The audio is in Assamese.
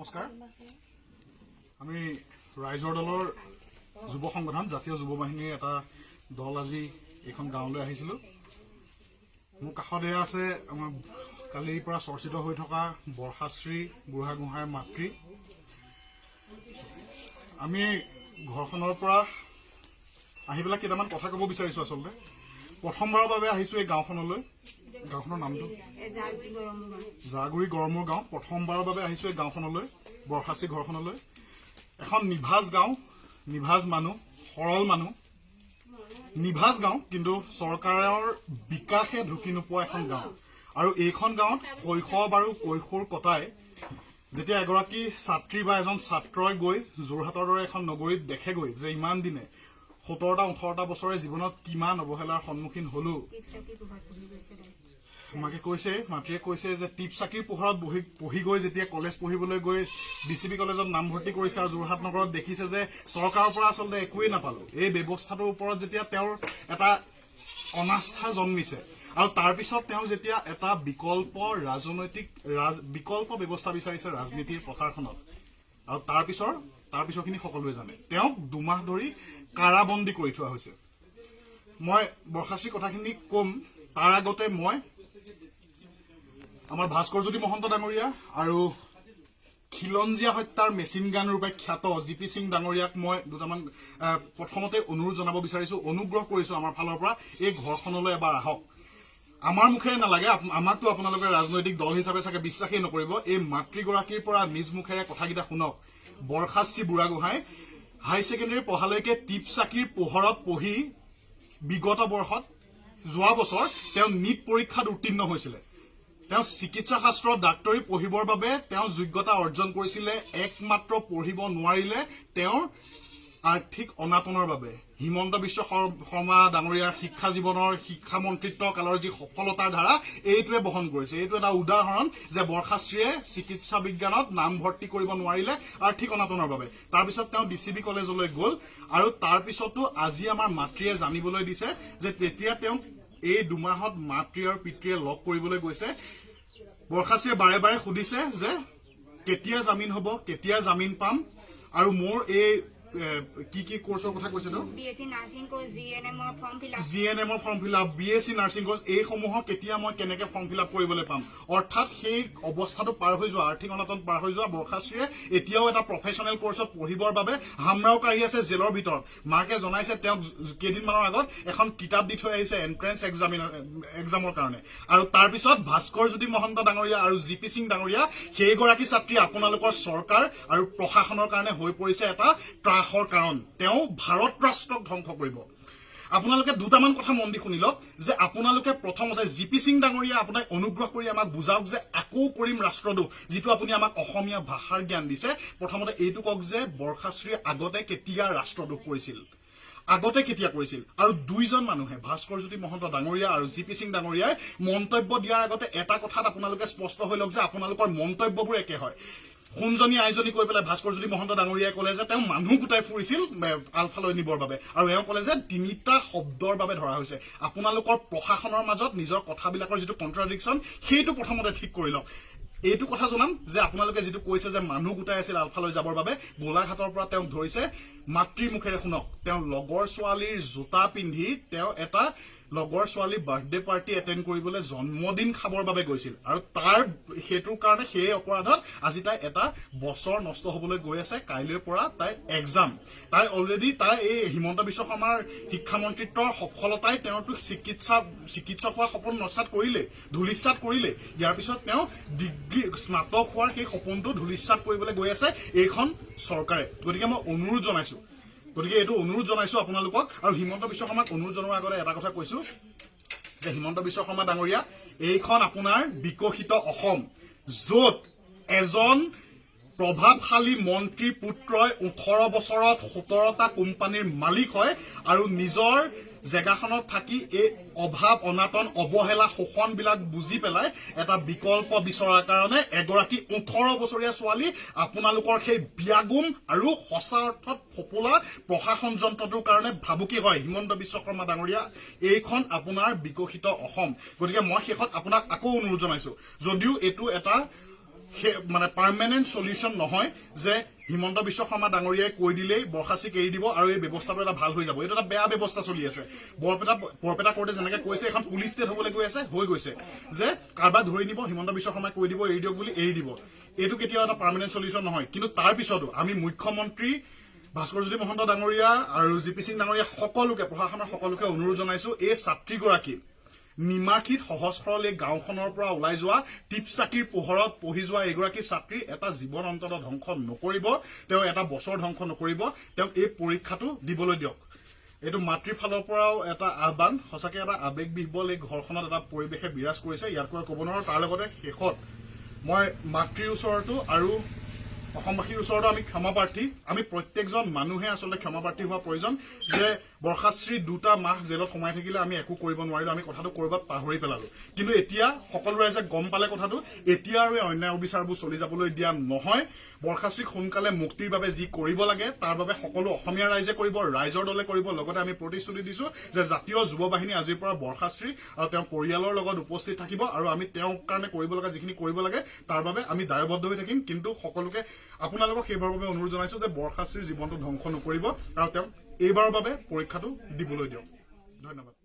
নমস্কাৰ আমি ৰাইজৰ দলৰ যুৱ সংগঠন জাতীয় যুৱ বাহিনীৰ এটা দল আজি এখন গাঁৱলৈ আহিছিলো মোৰ কাষতে আছে আমাৰ কালিৰ পৰা চৰ্চিত হৈ থকা borkhashri বুঢ়া গোহাঁইৰ মাতৃ আমি ঘৰখনৰ পৰা আহিবলা কেইটামান কথা ক'ব বিচাৰিছো আসলে প্ৰথমবাৰৰ বাবে আহিছো এই গাঁওখনলৈ গাঁওখনৰ নামটো জাগুৰি গৰমৰ গাঁও প্ৰথমবাৰৰ বাবে আহিছো এই গাঁওখনলৈ borkhashri ঘৰখনলৈ এখন নিভাজ গাঁও নিভাজ মানুহ সৰল মানুহ নিভাজ গাঁও কিন্তু চৰকাৰৰ বিকাশে ঢুকি নোপোৱা এখন গাঁও আৰু এইখন গাঁৱত শৈশৱ আৰু কৈশোৰ কটাই যেতিয়া এগৰাকী ছাত্ৰী বা এজন ছাত্ৰই গৈ যোৰহাটৰ দৰে এখন নগৰীত দেখেগৈ যে ইমান দিনে 17টা 18টা বছৰে জীৱনত কিমান অৱহেলাৰ সন্মুখীন হলো মাকে কৈছে মাতৃয়ে কৈছে যে টিপ চাকিৰ পোহৰত পঢ়ি গৈ যেতিয়া কলেজ পঢ়িবলৈ গৈ ডিচিবি কলেজত নামভৰ্তি কৰিছে আৰু যোৰহাট নগৰত দেখিছে যে চৰকাৰৰ পৰা আসলে একোৱেই নাপালো এই ব্যৱস্থাটোৰ ওপৰত যেতিয়া তেওঁৰ এটা অনাস্থা জন্মিছে আৰু তাৰ পিছত তেওঁ যেতিয়া এটা বিকল্প ৰাজনৈতিক বিকল্প ব্যৱস্থা বিচাৰিছে ৰাজনীতিৰ পথাৰখনত আৰু তাৰ পিছৰখিনি সকলোৱে জানে তেওঁক 2 মাহ ধৰি কাৰাবন্দী কৰি থোৱা হৈছে মই borkhashri কথাখিনি কম তাৰ আগতে মই আমাৰ ভাস্কৰজ্যোতি মহন্ত ডাঙৰীয়া আৰু খিলঞ্জিয়া হত্যাৰ মেচিন গান ৰূপে খ্যাত জিপি সিং ডাঙৰীয়াক মই দুটামান প্ৰথমতে অনুৰোধ জনাব বিচাৰিছো অনুগ্ৰহ কৰিছো আমাৰ ফালৰ পৰা এই ঘৰখনলৈ এবাৰ আহক আমাৰ মুখেৰে নালাগে আমাকতো আপোনালোকে ৰাজনৈতিক দল হিচাপে চাগে বিশ্বাসেই নকৰিব এই মাতৃগৰাকীৰ পৰা নিজ মুখেৰে কথাকেইটা শুনক borkhashri বুঢ়া গোহাঁই হাই ছেকেণ্ডাৰী পঢ়ালৈকে টিপ চাকিৰ পোহৰত পঢ়ি বিগত বৰ্ষত যোৱা বছৰ তেওঁ নীট পৰীক্ষাত উত্তীৰ্ণ হৈছিল তেওঁ চিকিৎসা শাস্ত্ৰ ডাক্তৰী পঢ়িবৰ বাবে তেওঁ যোগ্যতা অৰ্জন কৰিছিল একমাত্ৰ পঢ়িব নোৱাৰিলে তেওঁৰ আৰ্থিক অনাটনৰ বাবে হিমন্ত বিশ্ব শৰ্মা ডাঙৰীয়াৰ শিক্ষা জীৱনৰ শিক্ষা মন্ত্ৰিত্ব কালৰ যি সফলতাৰ ধাৰা এইটোৱে বহন কৰিছে এইটো এটা উদাহৰণ যে borkhashriয়ে চিকিৎসা বিজ্ঞানত নামভৰ্তি কৰিব নোৱাৰিলে আৰ্থিক অনাটনৰ বাবে তাৰ পিছত তেওঁ ডিচিবি কলেজলৈ গ'ল আৰু তাৰ পিছতো আজি আমাৰ মাতৃয়ে জানিবলৈ দিছে যে তেতিয়া তেওঁ এই 2 মাহত মাতৃ আৰু পিতৃয়ে লগ কৰিবলৈ গৈছে borkhashriয়ে বাৰে বাৰে সুধিছে যে কেতিয়া জামিন হ'ব কেতিয়া জামিন পাম আৰু মোৰ এই কি কোৰ্সৰ কথা কৈছে ন BSc nursing course GNM form fill up BSc nursing course এই সমূহ কেতিয়া মই কেনেকে ফৰ্ম ফিলআপ কৰিবলৈ পাম অৰ্থাৎ সেই অৱস্থাটো পাৰ হৈ যোৱা আৰ্থিক অনাটন পাৰ হৈ যোৱা borkhashriয়ে এতিয়াও এটা প্ৰফেশনেল কোৰ্সত পঢ়িবৰ বাবে হামৰাও কাঢ়ি আছে জেলৰ ভিতৰত মাকে জনাইছে তেওঁ কেইদিনমানৰ আগত এখন কিতাপ দি থৈ আহিছে এন্ট্ৰেন্স এক্সামৰ কাৰণে আৰু তাৰ পিছত ভাস্কৰজ্যোতি মহন্ত ডাঙৰীয়া আৰু জিপি সিং ডাঙৰীয়া সেইগৰাকী ছাত্ৰী আপোনালোকৰ চৰকাৰ আৰু প্ৰশাসনৰ কাৰণে হৈ পৰিছে এটা কাৰণ তেওঁ ভাৰত ৰাষ্ট্ৰক ধ্বংস কৰিব আপোনালোকে দুটামান কথা মন দি শুনিলক যে আপোনালোকে প্ৰথমতে জিপি সিং ডাঙৰীয়া আপোনাক অনুগ্ৰহ কৰি আমাক বুজাওক যে আকৌ কৰিম ৰাষ্ট্ৰদোষ যিটো আপুনি আমাক অসমীয়া ভাষাৰ জ্ঞান দিছে প্ৰথমতে এইটো কওক যে borkhashriয়ে আগতে কেতিয়া ৰাষ্ট্ৰদোষ কৰিছিল আগতে কেতিয়া কৰিছিল আৰু দুইজন মানুহে ভাস্কৰজ্যোতি মহন্ত ডাঙৰীয়া আৰু জিপি সিং ডাঙৰীয়াই মন্তব্য দিয়াৰ আগতে এটা কথাত আপোনালোকে স্পষ্ট হৈ লওক যে আপোনালোকৰ মন্তব্যবোৰ একে হয় শুনজনী আইজনী কৈ পেলাই ভাস্কৰজ্যোতি মহন্ত ডাঙৰীয়াই ক'লে যে তেওঁ মানুহ গোটাই ফুৰিছিল আলফালৈ নিবৰ বাবে আৰু এওঁ ক'লে যে 3টা শব্দৰ বাবে ধৰা হৈছে আপোনালোকৰ প্ৰশাসনৰ মাজত নিজৰ কথাবিলাকৰ যিটো কন্ট্ৰাডিকশ্যন সেইটো প্ৰথমতে ঠিক কৰি লওক এইটো কথা জনাম যে আপোনালোকে যিটো কৈছে যে মানুহ গোটাই আছিল আলফালৈ যাবৰ বাবে গোলাঘাটৰ পৰা তেওঁক ধৰিছে মাতৃৰ মুখেৰে শুনক তেওঁ লগৰ ছোৱালীৰ জোতা পিন্ধি তেওঁ এটা লগৰ ছোৱালীৰ বাৰ্থডে পাৰ্টি এটেণ্ড কৰিবলৈ জন্মদিন খাবৰ বাবে গৈছিল আৰু তাৰ হেতুৰ কাৰণে সেই অপৰাধত আজি তাই এটা বছৰ নষ্ট হ'বলৈ গৈ আছে কাইলৈৰ পৰা তাই এক্সাম তাই অলৰেডি তাই এই হিমন্ত বিশ্ব শৰ্মাৰ শিক্ষা মন্ত্ৰিত্বৰ সফলতাই তেওঁতো চিকিৎসক হোৱাৰ সপোন নস্যাৎ কৰিলে ধূলিসাৎ কৰিলে ইয়াৰ পিছত তেওঁ ডিগ্ৰী স্নাতক হোৱাৰ সেই সপোনটো ধূলিসাৎ কৰিবলৈ গৈ আছে এইখন চৰকাৰে গতিকে মই অনুৰোধ জনাইছো আপোনালোকক আৰু হিমন্ত বিশ্ব শৰ্মাক অনুৰোধ জনোৱাৰ আগতে এটা কথা কৈছো যে হিমন্ত বিশ্ব শৰ্মা ডাঙৰীয়া এইখন আপোনাৰ বিকশিত অসম য'ত এজন প্ৰভাৱশালী মন্ত্ৰীৰ পুত্ৰই 18 বছৰত 17টা কোম্পানীৰ মালিক হয় আৰু নিজৰ জেগাখনত থাকি এই অভাৱ অনাটন অৱহেলা শোষণবিলাক বুজি পেলাই এটা বিকল্প বিচৰাৰ কাৰণে এগৰাকী 18 বছৰীয়া ছোৱালী আপোনালোকৰ সেই বিয়াগুম আৰু সঁচা অৰ্থত ফপোলা প্ৰশাসন যন্ত্ৰটোৰ কাৰণে ভাবুকি হয় হিমন্ত বিশ্ব শৰ্মা ডাঙৰীয়া এইখন আপোনাৰ বিকশিত অসম গতিকে মই শেষত আপোনাক আকৌ অনুৰোধ জনাইছো যদিও এইটো এটা মানে পাৰ্মানেণ্ট সলিউশন নহয় যে হিমন্ত বিশ্ব শৰ্মা ডাঙৰীয়াই কৈ দিলেই বৰখাস্ত্ৰীক এৰি দিব আৰু এই ব্যৱস্থাটো এটা ভাল হৈ যাব এইটো এটা বেয়া ব্যৱস্থা চলি আছে বৰপেটা কোৰ্টে যেনেকৈ কৈছে এখন পুলিচ ষ্টেট হ'বলৈ গৈ আছে হৈ গৈছে যে কাৰোবাৰ ধৰি নিব হিমন্ত বিশ্ব শৰ্মাই কৈ দিব এৰি দিয়ক বুলি এৰি দিব এইটো কেতিয়াও এটা পাৰ্মানেণ্ট সলিউশন নহয় কিন্তু তাৰ পিছতো আমি মুখ্যমন্ত্ৰী ভাস্কৰজ্যোতি মহন্ত ডাঙৰীয়া আৰু জিপি সিং ডাঙৰীয়া সকলোকে প্ৰশাসনৰ সকলোকে অনুৰোধ জনাইছো এই ছাত্ৰীগৰাকী নিমাখিত সহজ সৰল এই গাঁওখনৰ পৰা ওলাই যোৱা টিপচাকিৰ পোহৰত পঢ়ি যোৱা এগৰাকী ছাত্ৰী এটা জীৱন অন্তত ধ্বংস নকৰিব তেওঁ এটা বছৰ ধ্বংস নকৰিব তেওঁ এই পৰীক্ষাটো দিবলৈ দিয়ক এইটো মাতৃৰ ফালৰ পৰাও এটা আহ্বান সঁচাকৈ এটা আৱেগবিহ্বল এই ঘৰখনত এটা পৰিৱেশে বিৰাজ কৰিছে ইয়াতকৈ ক'ব নোৱাৰো তাৰ লগতে শেষত মই মাতৃৰ ওচৰতো আৰু অসমবাসীৰ ওচৰতো আমি ক্ষমাপ্ৰাৰ্থী আমি প্ৰত্যেকজন মানুহে আচলতে ক্ষমাপ্ৰাৰ্থী হোৱা প্ৰয়োজন যে বৰখাস্ত্ৰী 2টা মাহ জেলত সোমাই থাকিলে আমি একো কৰিব নোৱাৰিলো আমি কথাটো কৰবাত পাহৰি পেলালো কিন্তু এতিয়া সকলো ৰাইজে গম পালে কথাটো এতিয়া আৰু অন্যায় অবিচাৰবোৰ চলি যাবলৈ দিয়া নহয় বৰখাস্ত্ৰীক সোনকালে মুক্তিৰ বাবে যি কৰিব লাগে তাৰ বাবে সকলো অসমীয়া ৰাইজে কৰিব ৰাইজৰ দলে কৰিব লগতে আমি প্ৰতিশ্ৰুতি দিছো যে জাতীয় যুৱ বাহিনী আজিৰ পৰা বৰখাস্ত্ৰী আৰু তেওঁৰ পৰিয়ালৰ লগত উপস্থিত থাকিব আৰু আমি তেওঁৰ কাৰণে কৰিব লগা যিখিনি কৰিব লাগে তাৰ বাবে আমি দায়বদ্ধ হৈ থাকিম কিন্তু সকলোকে আপোনালোকক সেইবাৰৰ বাবে অনুৰোধ জনাইছো যে বৰখাস্ত্ৰীৰ জীৱনটো ধ্বংস নকৰিব আৰু তেওঁ এইবাৰৰ বাবে পৰীক্ষাটো দিবলৈ দিয়ক ধন্যবাদ